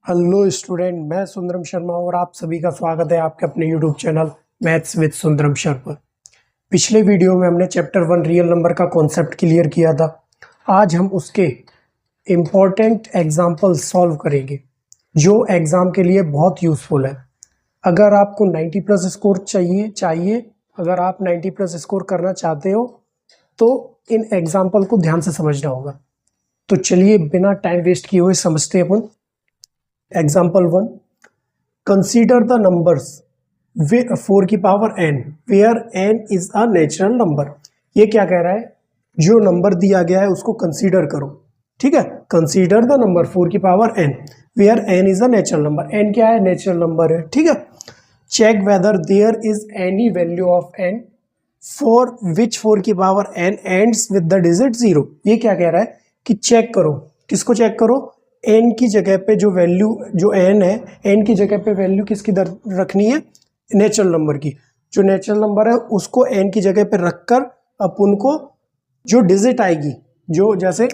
Hello student, मैं सुंदरम शर्मा और आप सभी का स्वागत है आपके अपने YouTube channel maths with Sundaram Sharma. पिछले वीडियो में हमने चैप्टर 1 रियल नंबर का कॉन्सेप्ट क्लियर किया था। आज हम उसके इम्पोर्टेंट एग्जाम्पल सॉल्व करेंगे जो एग्ज़ाम के लिए बहुत यूज़फुल है। अगर आपको 90 प्लस स्कोर चाहिए अगर आप 90 प्लस स्कोर करना चाहते हो तो इन एग्जाम्पल को ध्यान से समझना होगा। तो चलिए बिना टाइम वेस्ट किए हुए समझते हैं अपन। Example 1. Consider the numbers 4 की power n where n is a natural number। ये क्या कह रहा है, जो नंबर दिया गया है उसको कंसीडर करो। ठीक है, कंसीडर द नंबर 4 की power n where n is a natural number। n क्या है, नेचुरल नंबर है। ठीक है, check whether there is any value of n for which 4 की power n ends with the digit 0। ये क्या कह रहा है कि चेक करो, किसको चेक करो, n की जगह पे जो वैल्यू जो n है, n की जगह पे वैल्यू किसकी रखनी है, नेचुरल नंबर की। जो नेचुरल नंबर है उसको n की जगह पे रखकर अपन को जो डिजिट आएगी, जो जैसे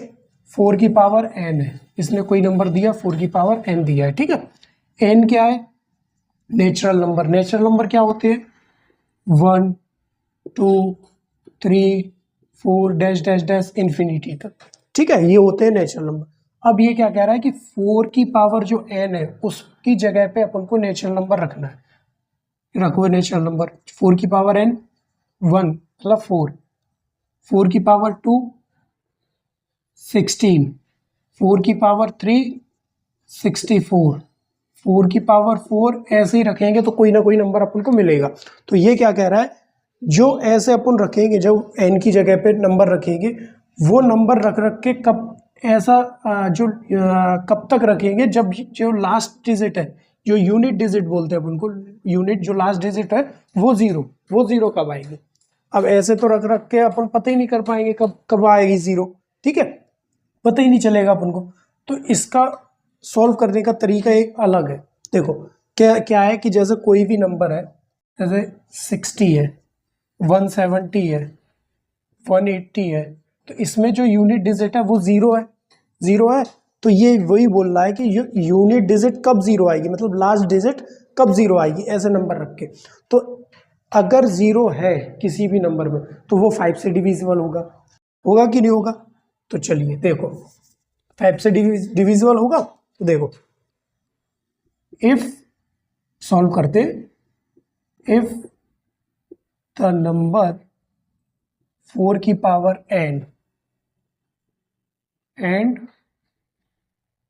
4 की पावर n है, इसने कोई नंबर दिया 4 की पावर n दिया है। ठीक है, n क्या है, नेचुरल नंबर। नेचुरल नंबर क्या होते हैं, 1 2 3 4 डैश डैश डैश इन्फिनिटी तक। ठीक है, ये होते हैं नेचुरल नंबर। अब ये क्या कह रहा है कि 4 की पावर जो n है उसकी जगह पे अपन को नेचुरल नंबर रखना है। रखो नेचुरल नंबर 4 की पावर n 1 मतलब 4 की पावर 2 16, 4 की पावर 3 64, 4 की पावर 4 ऐसे ही रखेंगे तो कोई ना कोई नंबर अपन को मिलेगा। तो ये क्या कह रहा है, जो ऐसे अपन रखेंगे, जब n की जगह पे नंबर रखेंगे वो नंबर रख रख के कब ऐसा कब तक रखेंगे, जब जो लास्ट डिजिट है, जो यूनिट डिजिट बोलते हैं अपन को, यूनिट जो लास्ट डिजिट है वो जीरो कब आएगी। अब ऐसे तो रख रख के अपन पता ही नहीं कर पाएंगे कब कब आएगी जीरो। ठीक है, पता ही नहीं चलेगा अपन को। तो इसका सॉल्व करने का तरीका एक अलग है। देखो क्या है कि जैसे कोई भी नंबर है, जैसे 60 है, 170 है, 180 है, तो इसमें जो यूनिट डिजिट है वो जीरो है। तो ये वही बोल रहा है कि यूनिट डिजिट कब जीरो आएगी, मतलब लास्ट डिजिट कब जीरो आएगी, ऐसे नंबर रख के। तो अगर जीरो है किसी भी नंबर में तो वो 5 से डिविजिबल होगा कि नहीं होगा। तो चलिए देखो, 5 से डिविजिबल होगा। तो देखो, इफ सॉल्व करते, इफ द नंबर 4 की power n end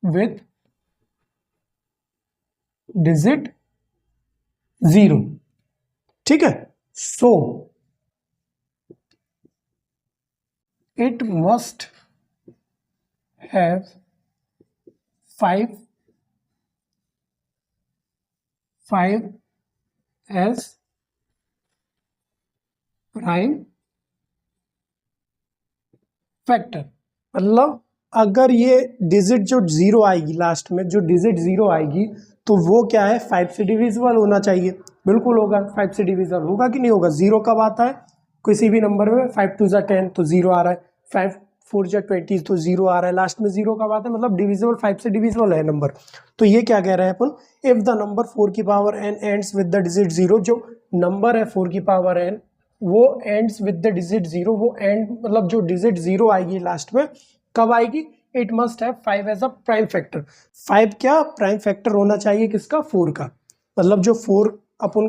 with digit 0। ठीक है, so it must have 5 as prime factor. मतलब अगर ये डिजिट जो जीरो आएगी, लास्ट में जो डिजिट जीरो आएगी, तो वो क्या है, 5 से डिविजिबल होना चाहिए। बिल्कुल होगा, 5 से डिविजिबल होगा कि नहीं होगा। जीरो कब आता है किसी भी नंबर में, 5 2 जा 10 तो जीरो आ रहा है, 5 4 जा 20 तो जीरो आ रहा है, लास्ट में जीरो कब आता है, मतलब डिविजिबल 5 से डिविजिबल है नंबर। तो ये क्या कह रहे हैं अपन, इफ द नंबर 4 की power n ends with the digit 0, जो नंबर है 4 की पावर n वो एंड्स विद द डिजिट 0, वो एंड मतलब जो डिजिट 0 आएगी लास्ट में कब आएगी, it must have 5 as a prime factor. 5 क्या प्राइम फैक्टर होना चाहिए, किसका, 4 का। मतलब जो 4 अपन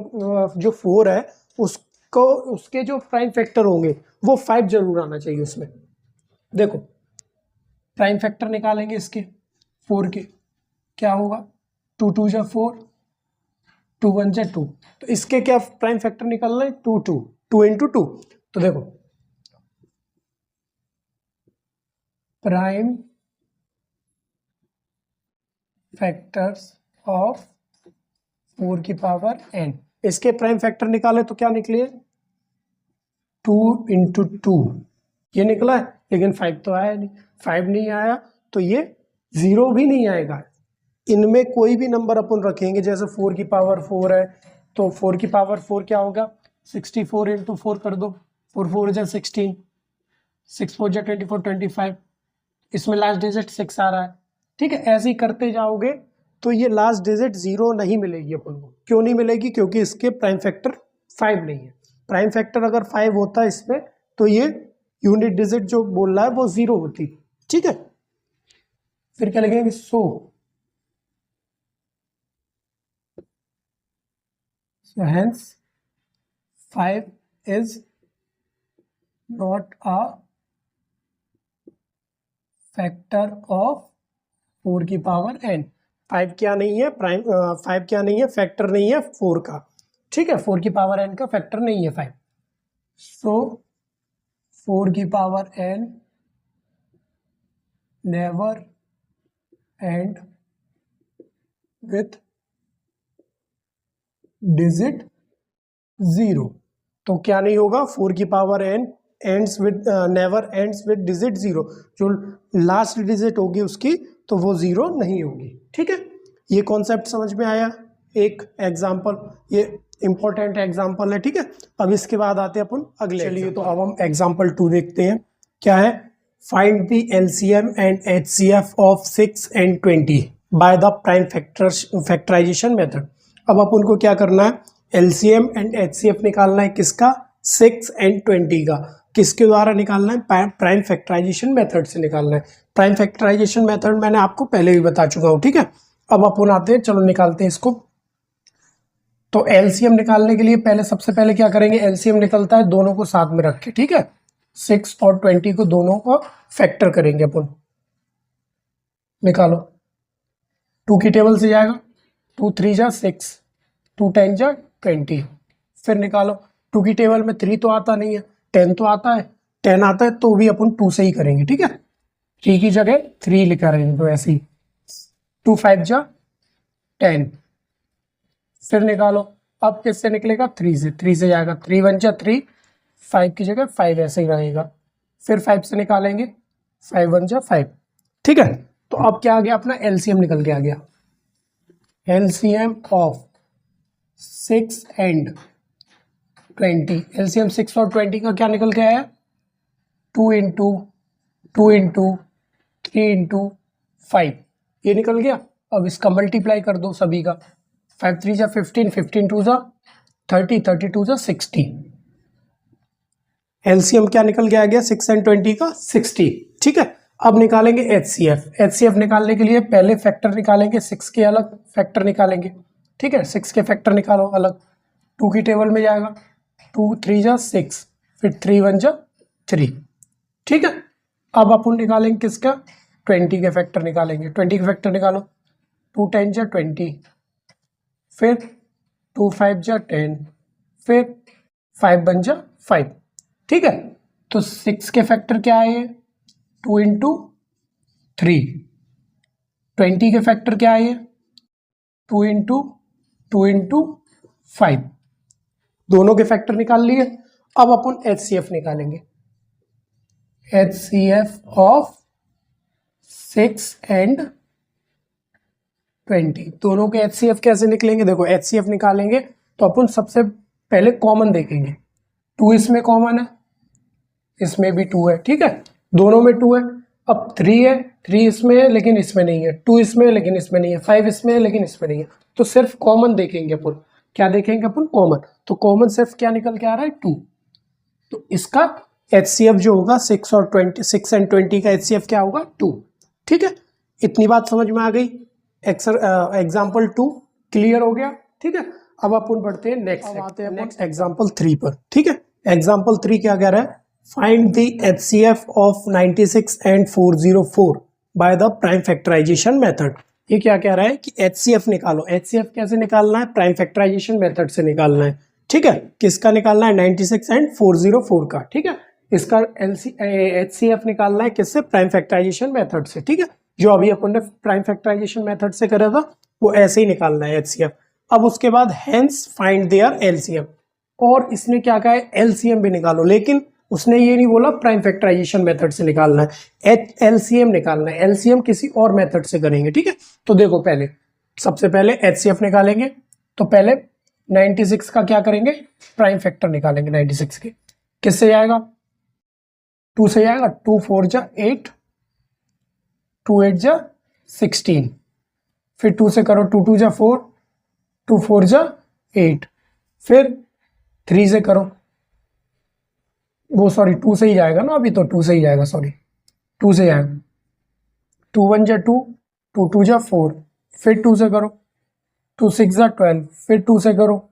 जो 4 है उसको, उसके जो प्राइम फैक्टर होंगे वो 5 जरूर आना चाहिए उसमें। देखो प्राइम फैक्टर निकालेंगे इसके 4 के, क्या होगा, 2 2 जा 4, 2 1 जा 2। तो इसके क्या प्राइम फैक्टर निकालना है, 2 इंटू 2। तो देखो प्राइम फैक्टर्स ऑफ 4 की पावर n, इसके प्राइम फैक्टर निकाले तो क्या निकले, 2 इंटू 2 ये निकला है, लेकिन 5 तो आया नहीं। 5 नहीं आया तो ये 0 भी नहीं आएगा। इनमें कोई भी नंबर अपन रखेंगे, जैसे 4 की पावर 4 है तो 4 की पावर 4 क्या होगा, 64 इंटू 4 कर दो, 4 4 जा 16, 6 4 जा 24 25, इसमें लास्ट डिजिट 6 आ रहा है। ठीक है, ऐसे ही करते जाओगे तो ये लास्ट डिजिट 0 नहीं मिलेगी अपन को। क्यों नहीं मिलेगी? क्योंकि इसके प्राइम फैक्टर 5 नहीं है। प्राइम फैक्टर अगर 5 होता है इसमें तो ये यूनिट डिजिट जो बोल रहा है वो 0 होती। ठीक है, फिर क्या लिखेंगे? सो hence 5 is not a factor of 4 की पावर n। 5 क्या नहीं है? प्राइम 5 क्या नहीं है? फैक्टर नहीं है 4 का। ठीक है, 4 की पावर n का फैक्टर नहीं है 5। सो 4 की power n never and with digit 0। तो क्या नहीं होगा? 4 की power n ends with never ends with digit 0। जो लास्ट डिजिट होगी उसकी तो वो 0 नहीं होगी। ठीक है, ये कॉन्सेप्ट समझ में आया? एक एग्जाम्पल, ये इंपॉर्टेंट एग्जाम्पल है। ठीक है, अब इसके बाद आते हैं अपन अगले। चलिए, तो अब हम एग्जाम्पल 2 देखते हैं। क्या है? Find the LCM and HCF of 6 and 20 by the prime factorisation method. अब अपन को क्या करना है? एलसीएम एंड एचसीएफ निकालना है। किसका? 6 and 20 का। किसके द्वारा निकालना है? प्राइम फैक्टराइजेशन मेथड से निकालना है। प्राइम फैक्टराइजेशन मेथड मैंने आपको पहले भी बता चुका हूँ। ठीक है, अब अपन आते हैं, चलो निकालते हैं इसको। तो एलसीएम निकालने के लिए पहले सबसे पहले क्या करेंगे? एलसीएम निकलता है दोनों को साथ में रख के। ठीक है, 6 और 20 को दोनों को फैक्टर करेंगे अपन। निकालो, 2 की टेबल से जाएगा, 2 3 जा 6, 2 10 जा 20। फिर निकालो, 2 की टेबल में 3 तो आता नहीं है, 10 तो आता है। 10 आता है तो भी अपन 2 से ही करेंगे। ठीक है, 3 की जगह 3 लिखा रहेंगे, तो ऐसे ही 2 5 जा 10। फिर निकालो, अब किससे निकलेगा? 3 से। 3 से जाएगा, 3 1 जा 3, 5 की जगह 5 ऐसे ही रहेगा। फिर 5 से निकालेंगे, 5 1 जा 5। ठीक है, तो अब क्या आ गया? अपना एलसीएम निकल के आ गया। LCM of 6 and 20। एलसीएम 6 और 20 का क्या निकल के आया? 2 into 2 into 3 into 5, ये निकल गया। अब इसका मल्टीप्लाई कर दो सभी का। 5 3 जा 15, 15 2 जा 30, 32 जा 60। एलसीएम क्या निकल के आ गया? 6 and 20 का 60। ठीक है, अब निकालेंगे एचसीएफ। एचसीएफ निकालने के लिए पहले फैक्टर निकालेंगे, 6 के अलग फैक्टर निकालेंगे। ठीक है, 6 के फैक्टर निकालो अलग। 2 की टेबल में जाएगा, 2 3 जा 6, फिर 3 1 जा 3। ठीक है, अब अपन निकालेंगे किसका? 20 के फैक्टर निकालेंगे। 20 के फैक्टर निकालो, 2 10 जा 20, फिर 2 5 जा 10, फिर 5 1 जा 5। ठीक है, तो 6 के फैक्टर क्या आए? 2 into 3। 20 के फैक्टर क्या आए? 2 into 2 into 5। दोनों के फैक्टर निकाल लिए। अब अपन एचसीएफ निकालेंगे। एचसीएफ ऑफ 6 and 20, दोनों के एचसीएफ कैसे निकलेंगे? देखो, एचसीएफ निकालेंगे तो अपन सबसे पहले कॉमन देखेंगे। 2 इसमें कॉमन है, इसमें भी 2 है। ठीक है, दोनों में 2 है। अब 3 है, 3 इसमें है लेकिन इसमें नहीं है, 2 इसमें है लेकिन इसमें नहीं है, 5 इसमें है लेकिन इसमें नहीं है। तो सिर्फ कॉमन देखेंगे अपन। क्या देखेंगे अपन? कॉमन। तो कॉमन सिर्फ क्या निकल के आ रहा है? 2। तो इसका एचसीएफ जो होगा 6 और 20, 6 and 20 का एचसीएफ क्या होगा? 2। ठीक है, इतनी बात समझ में आ गई। एग्जाम्पल 2 क्लियर हो गया। ठीक है, अब अपन बढ़ते हैं नेक्स्ट एग्जाम्पल 3 पर। ठीक है, एग्जाम्पल 3 क्या कह रहा है? Find the HCF of 96 and 404 by the prime factorisation method. ये क्या कह रहा है कि एचसीएफ निकालो। एचसीएफ कैसे निकालना है? प्राइम फैक्टराइजेशन मेथड से निकालना है। ठीक है, किसका निकालना है? 96 and 404 का। ठीक है, इसका एचसीएफ निकालना है किससे? प्राइम फैक्टराइजेशन मेथड से। ठीक है, जो अभी अपन ने प्राइम फैक्टराइजेशन मेथड से करा था वो ऐसे ही निकालना है एचसीएफ। अब उसके बाद हेंस फाइंड देयर एलसीएम, और इसने क्या कहा है? एलसीएम भी निकालो, लेकिन उसने ये नहीं बोला प्राइम फैक्टराइजेशन मेथड से निकालना है, एलसीएम निकालना है। एलसीएम किसी और मेथड से करेंगे। ठीक है, तो देखो, पहले सबसे पहले एचसीएफ निकालेंगे तो पहले 96 का क्या करेंगे? प्राइम फैक्टर निकालेंगे 96 के। किससे जाएगा? 2 से जाएगा, 2 4 जा 8, 2 8 जा 16, फिर 2 से करो, 2 2 जा 4, 2 4 जा 8, फिर 3 से करो, वो सॉरी 2 से ही जाएगा ना, अभी तो 2 से ही जाएगा, सॉरी 2 से जाएगा, 2 1 जा 2, 2 2 जा 4, फिर 2 से करो, 2 6 जा 12, फिर 2 से करो,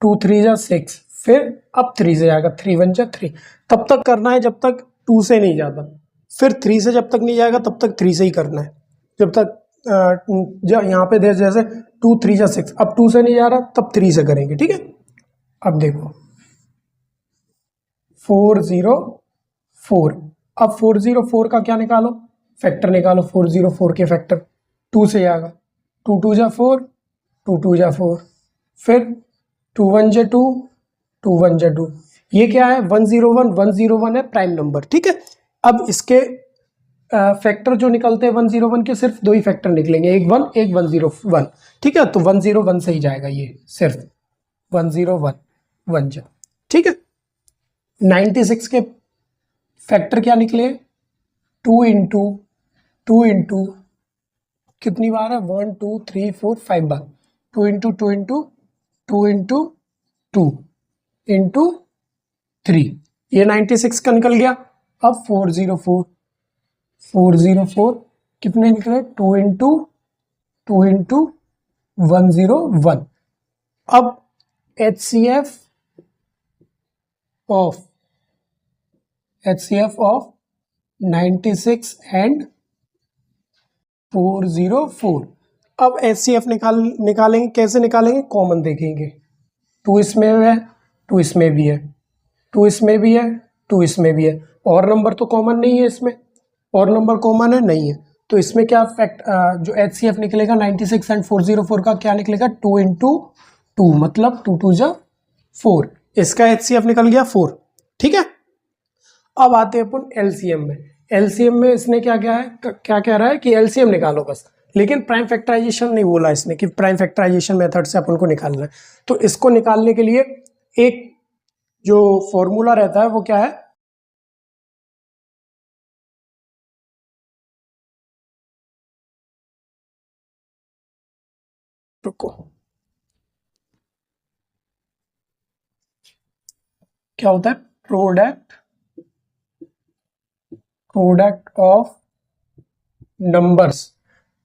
2 3 जा 6, फिर अब 3 से जाएगा, 3 1 जा 3, तब तक करना है जब तक 2 से नहीं जाता, फिर 3 से जब तक नहीं जाएगा तब तक 3 से ही करना है, जब तक यहाँ पे जैसे 2 3 जा 6, अब 2 से नहीं जा रहा तब 3 से करेंगे, ठीक है। अब देखो 4 0 4, अब 4 0 4 का क्या निकालो, फैक्टर निकालो, 4 0 4 के फैक्टर 2 से आएगा, 2 2 जा 4, 2 2 जा 4, फिर 2 1 जा 2, 2 1 जा 2, ये क्या है 1 0 1 1 0 1 है प्राइम नंबर, ठीक है। अब इसके फैक्टर जो निकलते हैं 1 0 1 के सिर्फ दो ही फैक्टर निकलेंगे, एक 1 एक 1 0 1, ठीक है। तो 1 0 1 से ही जाएगा, ये सिर्फ 1 0 1 1 जा, ठीक है। 96 के फैक्टर क्या निकले, 2 इंटू 2 इंटू कितनी बार है, 1 2 3 4 5 बार, 2 इंटू 2 इंटू 2 इंटू 2 इंटू 3, ये 96 का निकल गया। अब 404 404 कितने निकले, 2 इंटू 2 इंटू 101। अब HCF ऑफ 96 एंड 404। अब HCF निकालेंगे, कैसे निकालेंगे, कॉमन देखेंगे, 2 इसमें है, 2 इसमें भी है, 2 इसमें भी है, 2 इसमें भी है, और नंबर तो कॉमन नहीं है इसमें, और नंबर कॉमन है नहीं है, तो इसमें क्या जो HCF निकलेगा 96 एंड 404 का क्या निकलेगा, 2 इंटू 2, मतलब 2 2 जा 4, इसका HCF निकल गया 4, ठीक है। अब आते हैं अपन LCM में। LCM में इसने क्या कह रहा है कि LCM निकालो बस, लेकिन प्राइम फैक्टराइजेशन नहीं बोला इसने कि प्राइम फैक्टराइजेशन मेथड से अपन को निकालना है। तो इसको निकालने के लिए एक जो फॉर्मूला रहता है वो क्या है, रुको, क्या होता है, product of numbers.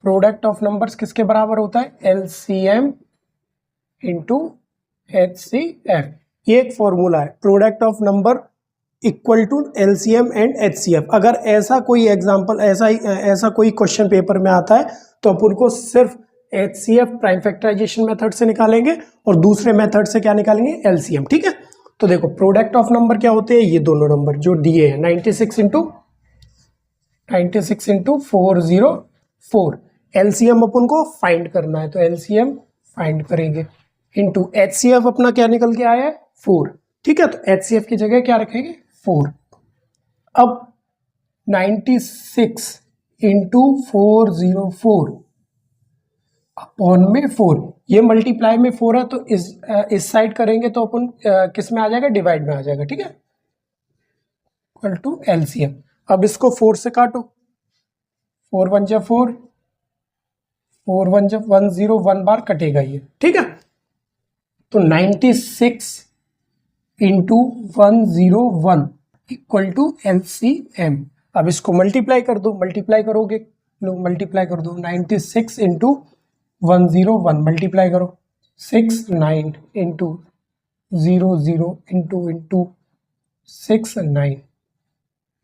Product of numbers किसके बराबर होता है, LCM इंटू HCF। ये एक फॉर्मूला है, product of number equal to LCM and HCF। अगर ऐसा कोई एग्जांपल, ऐसा कोई क्वेश्चन पेपर में आता है तो अपन को सिर्फ HCF प्राइम फैक्टराइजेशन मेथड से निकालेंगे और दूसरे मेथड से क्या निकालेंगे, LCM, ठीक है। तो देखो प्रोडक्ट ऑफ नंबर क्या होते हैं, ये दोनों नंबर जो दिए हैं, 96 इंटू 404। LCM अपन को फाइंड करना है, तो LCM फाइंड करेंगे, इंटू HCF अपना क्या निकल के आया है 4, ठीक है। तो HCF की जगह क्या रखेंगे 4। अब 96 इंटू 404 अपॉन में 4, ये मल्टीप्लाई में 4 है, तो इस साइड करेंगे तो अपन किस में आ जाएगा, डिवाइड में आ जाएगा, ठीक है, इक्वल टू LCM। अब इसको 4 से काटो, 4 1 जा 4, 4 1 जा 1 0 1 बार कटेगा ये, ठीक है। तो 96 इंटू 101 इक्वल टू LCM। अब इसको मल्टीप्लाई कर दो, मल्टीप्लाई करोगे, लो मल्टीप्लाई कर दो, 96 इंटू 101 मल्टीप्लाई करो, 6 9 into 0 0 into 6 9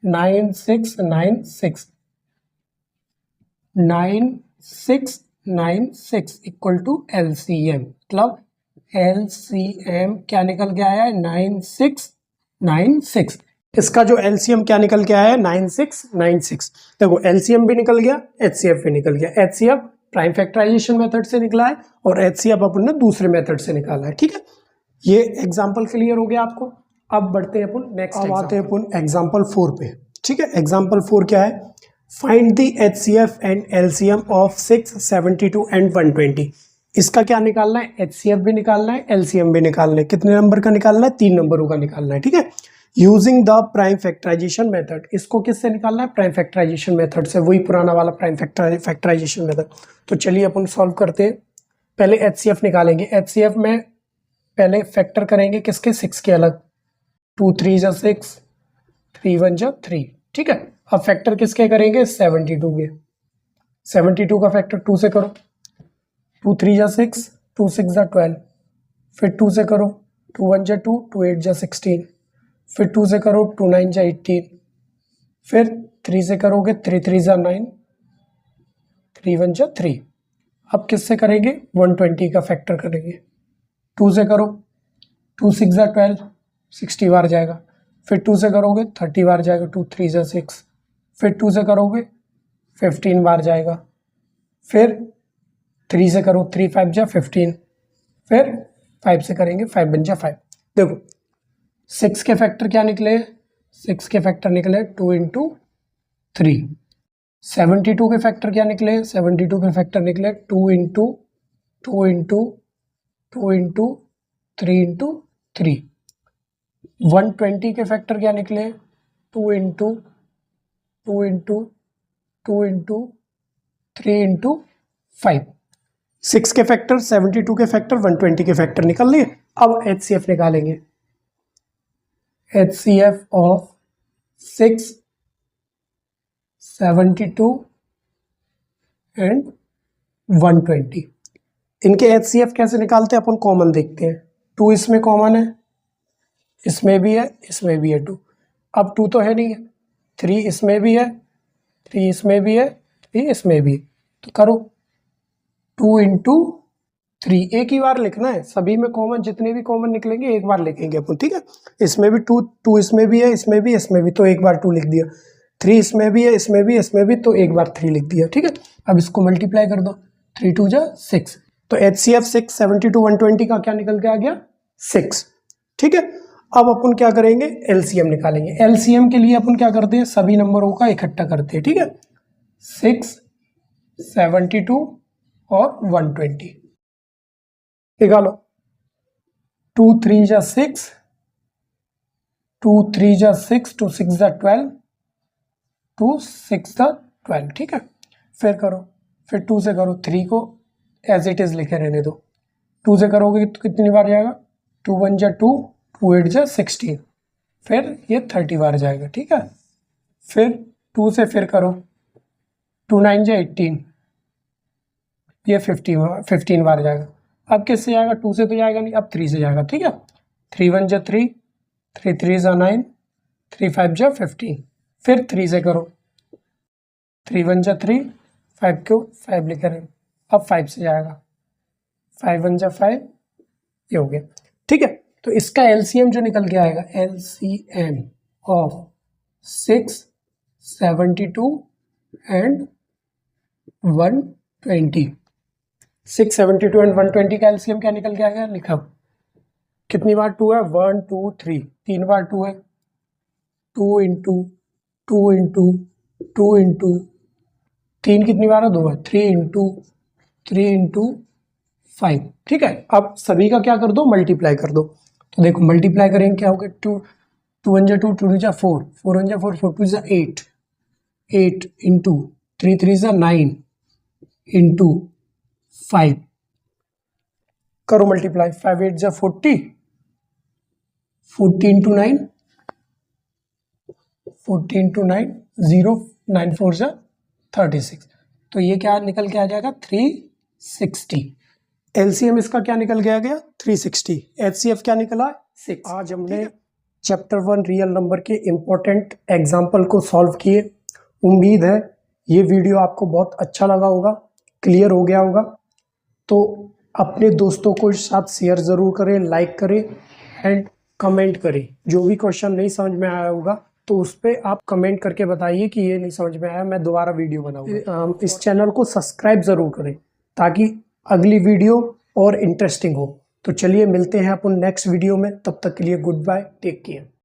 9 6 9 6 9 6 9 6 equal to LCM। मतलब LCM क्या निकल के आया है, 9696। इसका जो LCM क्या निकल के आया है, 9696। देखो LCM भी निकल गया, HCF भी निकल गया। HCF प्राइम फैक्टराइजेशन मेथड से निकला है और HCF अपन ने दूसरे मेथड से निकाला है, ठीक है। ये एग्जांपल क्लियर हो गया आपको। अब बढ़ते हैं अपन नेक्स्ट, अब आते हैं अपन एग्जांपल 4 पे, ठीक है। एग्जांपल 4 क्या है, find the HCF and LCM of 6 72 and 120। इसका क्या निकालना है, HCF भी निकालना है, LCM भी निकालना है। कितने नंबर का निकालना है, 3 नंबरों का निकालना है, ठीक है। Using the prime factorisation method, इसको किससे निकालना है? प्राइम फैक्टराइजेशन मेथड से, वही पुराना वाला प्राइम फैक्टराइजेशन मेथड। तो चलिए अपन सॉल्व करते हैं। पहले एचसीएफ निकालेंगे। एचसीएफ में पहले फैक्टर करेंगे किसके? 6 के अलग। 2 3 जा 6, 3 1 जा 3, ठीक है। अब फैक्टर किसके करेंगे? 72 के। 72 का फैक्टर 2 से करो। 2 3 जा 6, 2 6 जा 12, फिर 2 से करो। 2 1 जा 2, 2 8 जा 16, फिर 2 से करो। 2 9 जा 18, फिर 3 से करोगे। 3 3 जा 9, 3 1 जा 3। अब किससे करेंगे? 120 का फैक्टर करेंगे। 2 से करो। 2 6 जा 12, 60 बार जाएगा। फिर 2 से करोगे 30 बार जाएगा। 2 3 जा 6, फिर 2 से करोगे 15 बार जाएगा। फिर 3 से करो। 3 5 जा 15, फिर 5 से करेंगे। 5 1 जा 5। देखो 6 के फैक्टर क्या निकले? 6 के फैक्टर निकले 2 इंटू 3। 72 के फैक्टर क्या निकले? 72 के फैक्टर निकले 2 इंटू 2 इंटू 2 इंटू 3 इंटू 3। 120 के फैक्टर क्या निकले? 2 इंटू 2 इंटू 2 इंटू 3 इंटू 5। 6 के फैक्टर, 72 के फैक्टर, 120 के फैक्टर निकल लिए। अब एचसीएफ निकालेंगे। HCF of 6, 72 and 120। इनके HCF कैसे निकालते हैं? अपन कॉमन देखते हैं। 2 इसमें कॉमन है, इसमें भी है, इसमें भी है 2। अब 2 तो है नहीं है। 3 इसमें भी है, 3 इसमें भी है, 3 इसमें भी है। तो करो 2 इंटू 3। एक ही बार लिखना है, सभी में कॉमन, जितने भी कॉमन निकलेंगे एक बार लिखेंगे अपन, ठीक है। इसमें भी 2 इसमें भी है, इसमें भी, इसमें भी, तो एक बार 2 लिख दिया। 3 इसमें भी है, इसमें भी, इसमें भी, तो एक बार 3 लिख दिया, ठीक है। अब इसको मल्टीप्लाई कर दो। 3 2 जा 6। तो HCF 6, 72 120 का क्या निकल के आ गया? 6, ठीक है। अब अपन क्या करेंगे? एलसीएम निकालेंगे। एलसीएम के लिए अपन क्या करते हैं? सभी नंबरों का इकट्ठा करते हैं, ठीक है। 6, 72 और 120 निकालो। 2 3 जा 6, 2 3 जा 6, 2 6 जा 12, 2 6 जा 12, ठीक है। फिर करो। फिर 2 से करो। 3 को एज इट इज लिखे रहने दो। 2 से करोगे तो कितनी बार जाएगा? 2 1 जा 2, 2 8 जा 16, फिर ये 30 बार जाएगा, ठीक है। फिर 2 से फिर करो। 2 9 जा 18, ये 15 बार जाएगा। अब किससे जाएगा? 2 से तो जाएगा नहीं, अब 3 से जाएगा, ठीक है। 3 1 जा 3, 3 3 जा 9, 3 5 जा 15, फिर 3 से करो। 3 1 जा 3, 5 क्यों 5 लिखे रहे। अब 5 से जाएगा। 5 1 जा 5, ये हो गया, ठीक है। तो इसका एलसीएम जो निकल के आएगा, एलसीएम ऑफ 6, 72 एंड 120। 6, 72 एंड 120 का एलसीएम क्या निकल के आएगा? लिखा कितनी बार 2 है? 1 2 3, 3 बार 2 है। 2 इंटू 2 इंटू 2 इंटू 3 कितनी बार है? 2 है। 3 इंटू 3 इंटू 5, ठीक है। अब सभी का क्या कर दो? मल्टीप्लाई कर दो। तो देखो मल्टीप्लाई करेंगे क्या होगा? 2 1 जा 2, 2 2 जा 4, 4 1 जा 4, 4 2 जा 8, 8 इंटू 3 3 जा 9 इंटू 5, करो मल्टीप्लाई। 5 8 जा 40, 40 इंटू 9, 40 इंटू 9, 0 9 4 जा 36। तो ये क्या निकल के आ जाएगा? 360। एलसीएम इसका क्या निकल के आ गया? 360। एचसीएफ क्या निकला? 6। आज हमने चैप्टर 1 रियल नंबर के इम्पोर्टेंट एग्जाम्पल को सॉल्व किए। उम्मीद है ये वीडियो आपको बहुत अच्छा लगा होगा, क्लियर हो गया होगा। तो अपने दोस्तों को साथ शेयर ज़रूर करें, लाइक करें एंड कमेंट करें। जो भी क्वेश्चन नहीं समझ में आया होगा तो उस पर आप कमेंट करके बताइए कि ये नहीं समझ में आया, मैं दोबारा वीडियो बनाऊंगा। इस चैनल को सब्सक्राइब ज़रूर करें ताकि अगली वीडियो और इंटरेस्टिंग हो। तो चलिए मिलते हैं अपन नेक्स्ट वीडियो में, तब तक के लिए गुड बाय, टेक केयर।